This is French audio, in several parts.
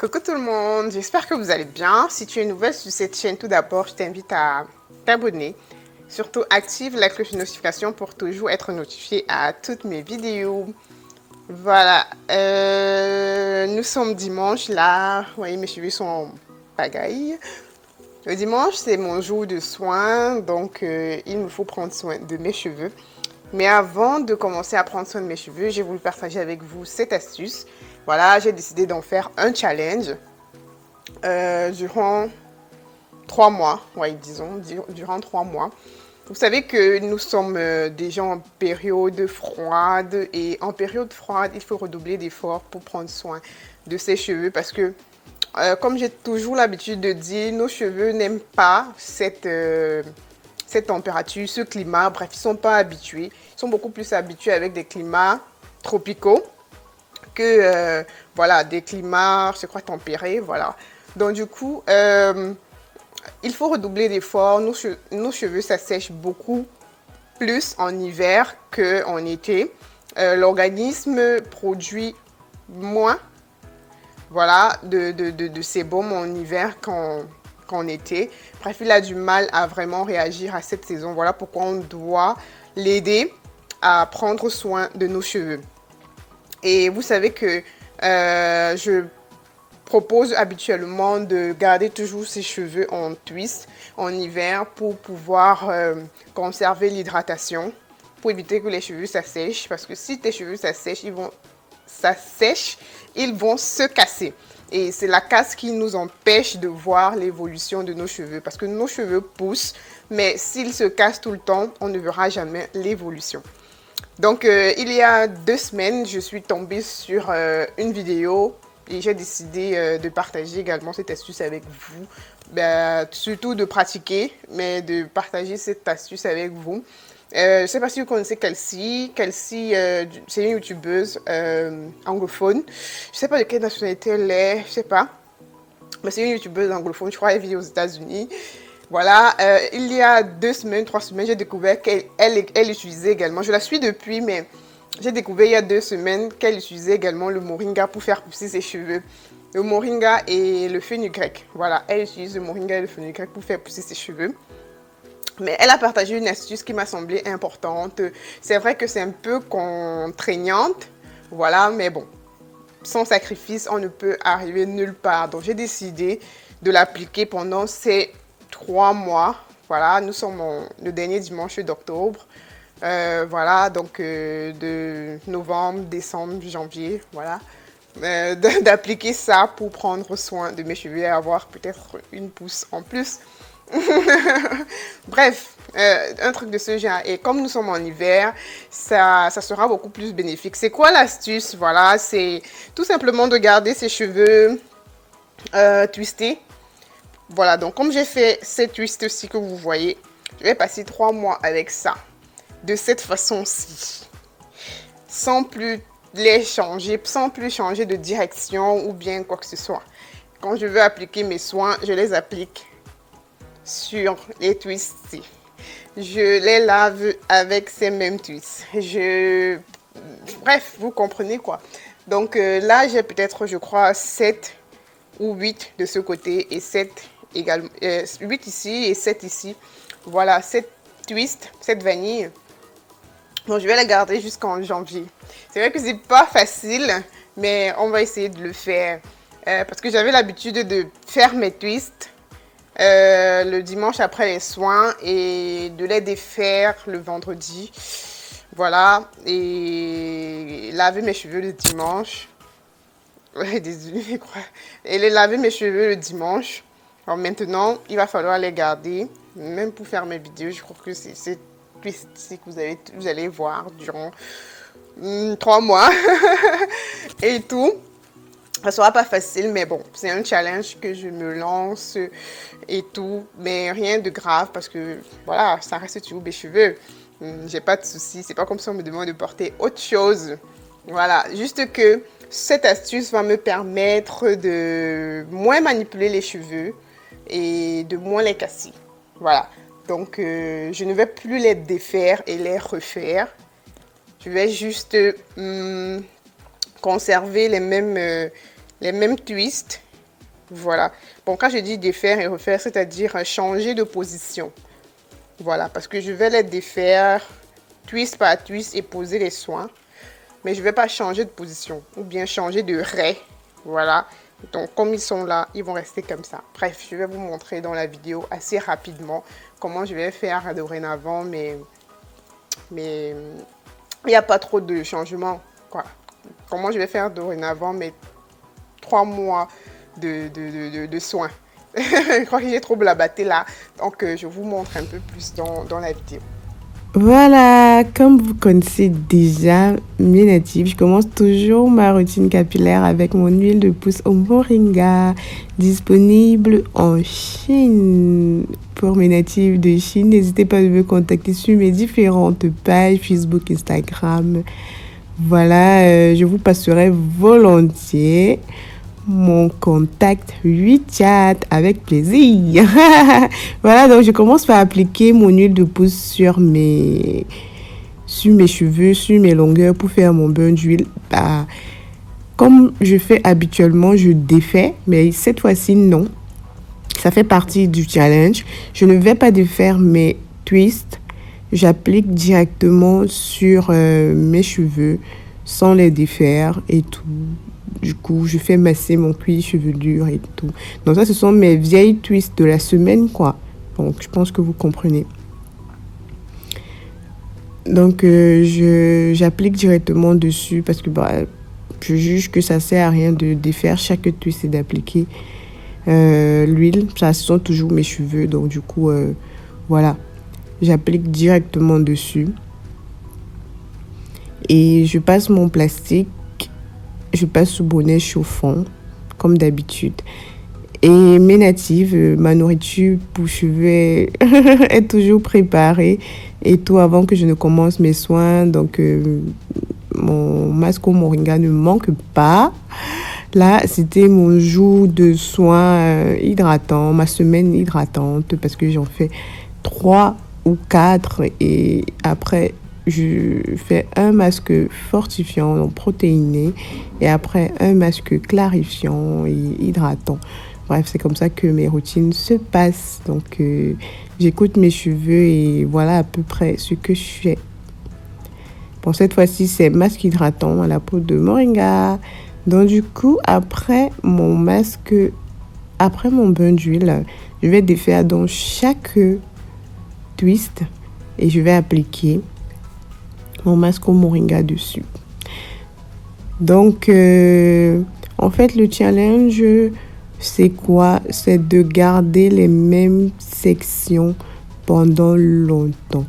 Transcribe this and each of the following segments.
Coucou tout le monde, j'espère que vous allez bien. Si tu es nouvelle sur cette chaîne, tout d'abord, je t'invite à t'abonner. Surtout, active la cloche de notification pour toujours être notifié à toutes mes vidéos. Voilà, nous sommes dimanche, là, vous voyez, mes cheveux sont en pagaille. Le dimanche, c'est mon jour de soin, donc il me faut prendre soin de mes cheveux. Mais avant de commencer à prendre soin de mes cheveux, j'ai voulu partager avec vous cette astuce. Voilà, j'ai décidé d'en faire un challenge durant 3 mois, ouais, disons, durant 3 mois. Vous savez que nous sommes déjà en période froide et en période froide, il faut redoubler d'efforts pour prendre soin de ses cheveux parce que, comme j'ai toujours l'habitude de dire, nos cheveux n'aiment pas cette température, ce climat. Bref, ils ne sont pas habitués. Ils sont beaucoup plus habitués avec des climats tropicaux que voilà, des climats, je crois, tempérés. Voilà. Donc du coup, il faut redoubler d'efforts. Nos cheveux s'assèchent beaucoup plus en hiver qu'en été. L'organisme produit moins, voilà, de sébum en hiver qu'en été. Bref, il a du mal à vraiment réagir à cette saison. Voilà pourquoi on doit l'aider à prendre soin de nos cheveux. Et vous savez que je propose habituellement de garder toujours ses cheveux en twist en hiver pour pouvoir conserver l'hydratation, pour éviter que les cheveux s'assèchent. Parce que si tes cheveux s'assèchent, ils vont se casser. Et c'est la casse qui nous empêche de voir l'évolution de nos cheveux. Parce que nos cheveux poussent, mais s'ils se cassent tout le temps, on ne verra jamais l'évolution. Donc, il y a 2 semaines, je suis tombée sur une vidéo et j'ai décidé de partager également cette astuce avec vous. Surtout de pratiquer, mais de partager cette astuce avec vous. Je ne sais pas si vous connaissez Kelsey. Kelsey, c'est une youtubeuse anglophone. Je ne sais pas de quelle nationalité elle est, je ne sais pas. Mais c'est une youtubeuse anglophone, je crois qu'elle vit aux États-Unis. Voilà, il y a 2 semaines, 3 semaines, j'ai découvert qu'elle utilisait également, je la suis depuis, mais j'ai découvert il y a 2 semaines qu'elle utilisait également le moringa pour faire pousser ses cheveux. Le moringa et le fenugrec. Voilà, elle utilise le moringa et le fenugrec pour faire pousser ses cheveux. Mais elle a partagé une astuce qui m'a semblé importante. C'est vrai que c'est un peu contraignante, voilà, mais bon, sans sacrifice, on ne peut arriver nulle part. Donc j'ai décidé de l'appliquer pendant ces 3 mois. Voilà, nous sommes le dernier dimanche d'octobre. Voilà, donc de novembre, décembre, janvier, voilà. D'appliquer ça pour prendre soin de mes cheveux et avoir peut-être une pousse en plus. Bref, un truc de ce genre. Et comme nous sommes en hiver, ça sera beaucoup plus bénéfique. C'est quoi l'astuce? Voilà, c'est tout simplement de garder ses cheveux twistés. Voilà, donc comme j'ai fait cette twist-ci que vous voyez, je vais passer 3 mois avec ça. De cette façon-ci. Sans plus les changer, sans plus changer de direction ou bien quoi que ce soit. Quand je veux appliquer mes soins, je les applique sur les twists. Je les lave avec ces mêmes twists. Bref, vous comprenez quoi. Donc là, j'ai peut-être, je crois, 7 ou 8 de ce côté et 7 également. 8 ici et 7 ici. Voilà, 7 twists, 7 vanilles. Donc, je vais les garder jusqu'en janvier. C'est vrai que c'est pas facile, mais on va essayer de le faire. Parce que j'avais l'habitude de faire mes twists le dimanche après les soins et de les défaire le vendredi. Voilà, et laver mes cheveux le dimanche. Ouais, désolé, quoi. Et les laver mes cheveux le dimanche. Alors maintenant, il va falloir les garder. Même pour faire mes vidéos, je crois que c'est twist que vous allez voir durant 3 mois et tout. Ça sera pas facile, mais bon, c'est un challenge que je me lance et tout, mais rien de grave parce que voilà, ça reste toujours mes cheveux. J'ai pas de soucis, c'est pas comme ça on me demande de porter autre chose. Voilà, juste que cette astuce va me permettre de moins manipuler les cheveux et de moins les casser. Voilà, donc je ne vais plus les défaire et les refaire. Je vais juste conserver les mêmes twists Voilà. Bon, quand je dis défaire et refaire, c'est-à-dire changer de position. Voilà, parce que je vais les défaire twist par twist et poser les soins. Mais je ne vais pas changer de position ou bien changer de raie. Voilà. Donc, comme ils sont là, ils vont rester comme ça. Bref, je vais vous montrer dans la vidéo assez rapidement comment je vais faire dorénavant, mais il n'y a pas trop de changements, quoi. Comment je vais faire dorénavant mes 3 mois de soins. Je crois que j'ai trop blabaté là. Donc, je vous montre un peu plus dans la vidéo. Voilà, comme vous connaissez déjà mes natifs, je commence toujours ma routine capillaire avec mon huile de pousse au moringa, disponible en Chine. Pour mes natifs de Chine, n'hésitez pas à me contacter sur mes différentes pages Facebook, Instagram. Voilà, je vous passerai volontiers mon contact WeChat avec plaisir. Voilà, donc je commence par appliquer mon huile de pousse sur mes cheveux, sur mes longueurs pour faire mon bain d'huile. Comme je fais habituellement, je défais, mais cette fois-ci, non. Ça fait partie du challenge. Je ne vais pas défaire mes twists. J'applique directement sur mes cheveux sans les défaire et tout. Du coup, je fais masser mon cuir chevelure et tout. Donc ça, ce sont mes vieilles twists de la semaine, quoi. Donc, je pense que vous comprenez. Donc, j'applique directement dessus parce que je juge que ça sert à rien de défaire chaque twist et d'appliquer l'huile. Ça, ce sont toujours mes cheveux. Donc, du coup, voilà. J'applique directement dessus. Et je passe mon plastique. Je passe sous bonnet chauffant, comme d'habitude. Et mes natives, ma nourriture pour cheveux est toujours préparée. Et tout avant que je ne commence mes soins. Donc, mon masque au moringa ne manque pas. Là, c'était mon jour de soins hydratants, ma semaine hydratante, parce que j'en fais 3 ou 4. Et après, je fais un masque fortifiant, donc protéiné, et après un masque clarifiant et hydratant. Bref, c'est comme ça que mes routines se passent. Donc, j'écoute mes cheveux et voilà à peu près ce que je fais. Bon, cette fois-ci, c'est masque hydratant à la peau de moringa. Donc, du coup, après mon bain d'huile, je vais défaire dans chaque twist et je vais appliquer mon masque au moringa dessus. Donc, en fait, le challenge, c'est quoi? C'est de garder les mêmes sections pendant longtemps.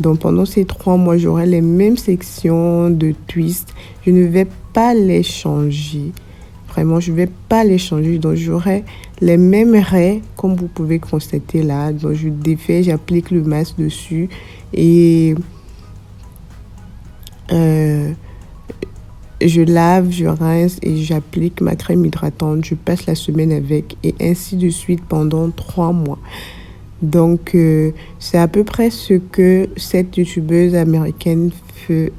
Donc, pendant ces 3 mois, j'aurai les mêmes sections de twist. Je ne vais pas les changer. Vraiment, je ne vais pas les changer. Donc, j'aurai les mêmes raies, comme vous pouvez constater là. Donc, je défais, j'applique le masque dessus et je lave, je rince et j'applique ma crème hydratante. Je passe la semaine avec et ainsi de suite pendant 3 mois. Donc, c'est à peu près ce que cette youtubeuse américaine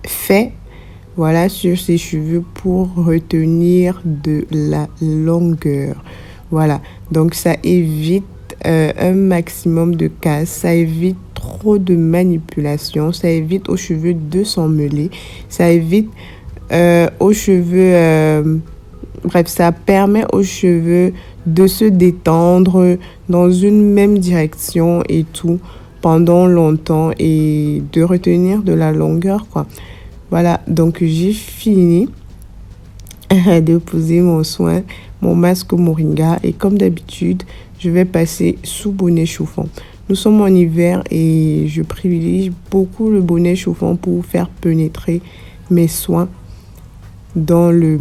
fait, voilà, sur ses cheveux pour retenir de la longueur. Voilà, donc ça évite un maximum de casse, ça évite trop de manipulation, ça évite aux cheveux de s'emmêler, ça évite aux cheveux, bref, ça permet aux cheveux de se détendre dans une même direction et tout pendant longtemps et de retenir de la longueur, quoi. Voilà, donc j'ai fini de poser mon soin, mon masque au moringa et comme d'habitude, je vais passer sous bonnet chauffant. Nous sommes en hiver et je privilégie beaucoup le bonnet chauffant pour faire pénétrer mes soins dans les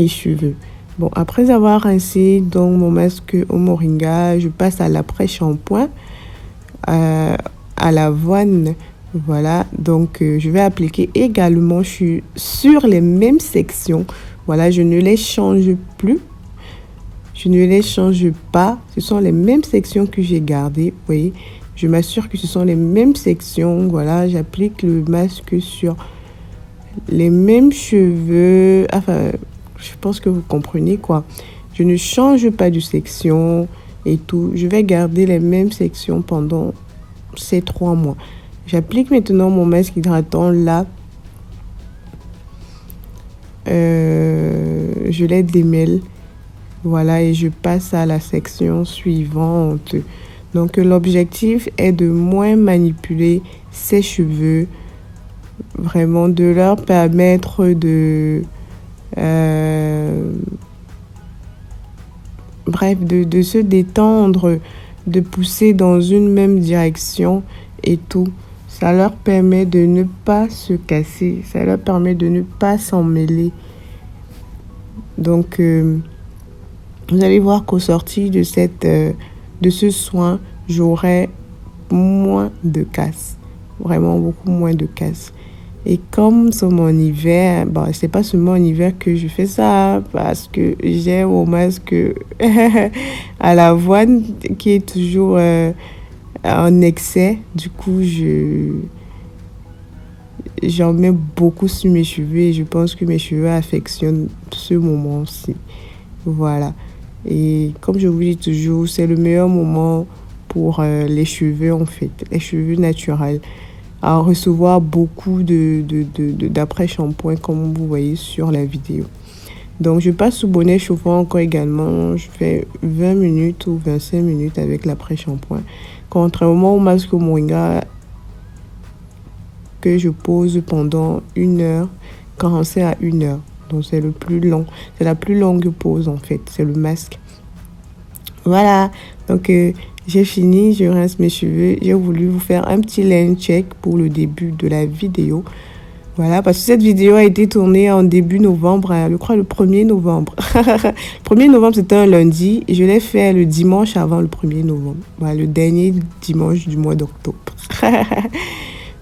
cheveux. Bon, après avoir rincé donc mon masque au moringa, je passe à l'après-shampoing à l'avoine. Voilà, donc je vais appliquer également sur les mêmes sections. Voilà, je ne les change plus. Je ne les change pas. Ce sont les mêmes sections que j'ai gardées. Vous voyez, je m'assure que ce sont les mêmes sections. Voilà, j'applique le masque sur les mêmes cheveux. Enfin, je pense que vous comprenez quoi. Je ne change pas de section et tout. Je vais garder les mêmes sections pendant ces 3 mois. J'applique maintenant mon masque hydratant là. Je les démêle. Voilà, et je passe à la section suivante. Donc, l'objectif est de moins manipuler ses cheveux. Vraiment, de leur permettre de se détendre, de pousser dans une même direction et tout. Ça leur permet de ne pas se casser, ça leur permet de ne pas s'en mêler. Donc, vous allez voir qu'au sorti de ce soin, j'aurai moins de casse, vraiment beaucoup moins de casse. Et comme c'est mon hiver, bon, c'est pas seulement en hiver que je fais ça, parce que j'ai mon masque à l'avoine qui est toujours en excès. Du coup, j'en mets beaucoup sur mes cheveux et je pense que mes cheveux affectionnent ce moment-ci. Voilà. Et comme je vous dis toujours, c'est le meilleur moment pour les cheveux, en fait, les cheveux naturels, à recevoir beaucoup d'après-shampoing comme vous voyez sur la vidéo. Donc, je passe sous bonnet chauffant encore également. Je fais 20 minutes ou 25 minutes avec l'après-shampoing. Contrairement au masque Moringa que je pose pendant 1 heure, quand c'est à 1 heure. Donc, c'est le plus long. C'est la plus longue pause, en fait. C'est le masque. Voilà. Donc, j'ai fini. Je rince mes cheveux. J'ai voulu vous faire un petit line check pour le début de la vidéo. Voilà, parce que cette vidéo a été tournée en début novembre, je crois le 1er novembre. Le 1er novembre, c'était un lundi. Et je l'ai fait le dimanche avant le 1er novembre. Voilà, le dernier dimanche du mois d'octobre.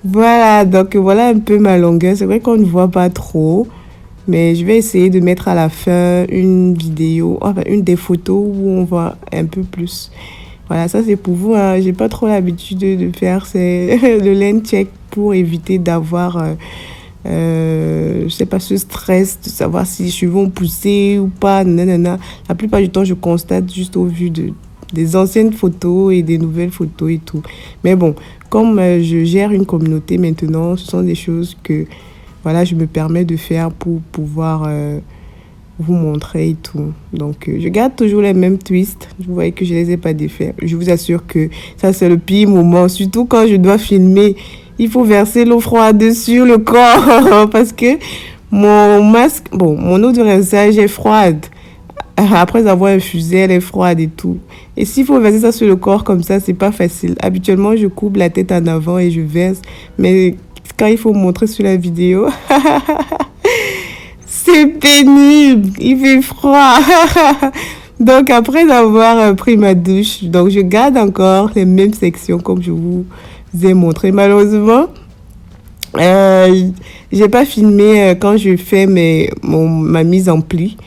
Voilà, donc voilà un peu ma longueur. C'est vrai qu'on ne voit pas trop. Mais je vais essayer de mettre à la fin une vidéo, enfin une des photos où on voit un peu plus. Voilà, ça c'est pour vous. Hein. J'ai pas trop l'habitude de faire le line check pour éviter d'avoir, je sais pas, ce stress de savoir si les cheveux ont poussé ou pas. Nanana. La plupart du temps, je constate juste au vu des anciennes photos et des nouvelles photos et tout. Mais bon, comme je gère une communauté maintenant, ce sont des choses que voilà, je me permets de faire pour pouvoir vous montrer et tout. Donc, je garde toujours les mêmes twists. Vous voyez que je ne les ai pas défaits. Je vous assure que ça, c'est le pire moment. Surtout quand je dois filmer. Il faut verser l'eau froide sur le corps. Parce que mon masque, bon, mon eau de rinçage est froide. Après avoir infusé, elle est froide et tout. Et s'il faut verser ça sur le corps comme ça, c'est pas facile. Habituellement, je coupe la tête en avant et je verse. Mais quand il faut montrer sur la vidéo, c'est pénible, il fait froid. Donc après avoir pris ma douche, donc je garde encore les mêmes sections comme je vous ai montré. Malheureusement, j'ai pas filmé quand je fais ma mise en pli.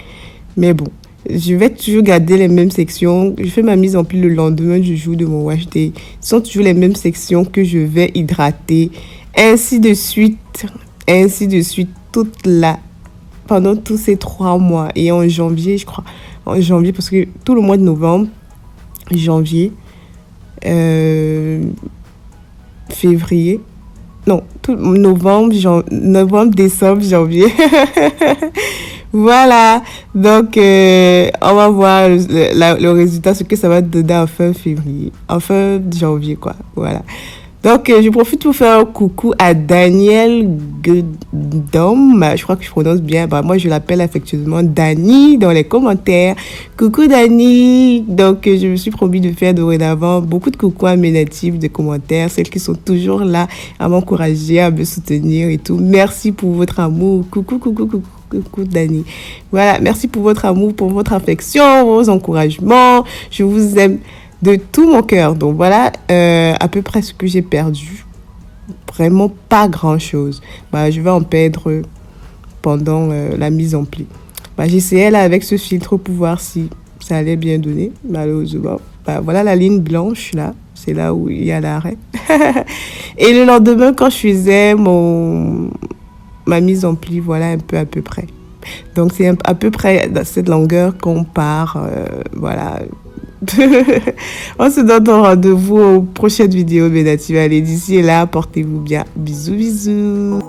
Mais bon, je vais toujours garder les mêmes sections. Je fais ma mise en pli le lendemain du jour de mon wash day. Ce sont toujours les mêmes sections que je vais hydrater. Ainsi de suite, pendant tous ces 3 mois. Et en janvier, je crois, parce que tout le mois de novembre, janvier, février, non, tout novembre, décembre, janvier. Voilà, donc on va voir le résultat, ce que ça va donner en fin février, en fin janvier, quoi, voilà. Donc, je profite pour faire un coucou à Daniel Godom. Je crois que je prononce bien. Bah, moi, je l'appelle affectueusement Dani dans les commentaires. Coucou Dani. Donc, je me suis promis de faire dorénavant beaucoup de coucou à mes natifs de commentaires, celles qui sont toujours là à m'encourager, à me soutenir et tout. Merci pour votre amour. Coucou Dani. Voilà, merci pour votre amour, pour votre affection, vos encouragements. Je vous aime de tout mon cœur. Donc voilà à peu près ce que j'ai perdu. Vraiment pas grand chose. Bah, je vais en perdre pendant la mise en pli. Bah, j'essayais là avec ce filtre pour voir si ça allait bien donner. Malheureusement, bah, voilà la ligne blanche là. C'est là où il y a l'arrêt. Et le lendemain, quand je faisais ma mise en pli, voilà un peu à peu près. Donc c'est à peu près dans cette longueur qu'on part. Voilà. On se donne rendez-vous aux prochaines vidéos, mes natifs. Allez, d'ici là, portez-vous bien. Bisous, bisous.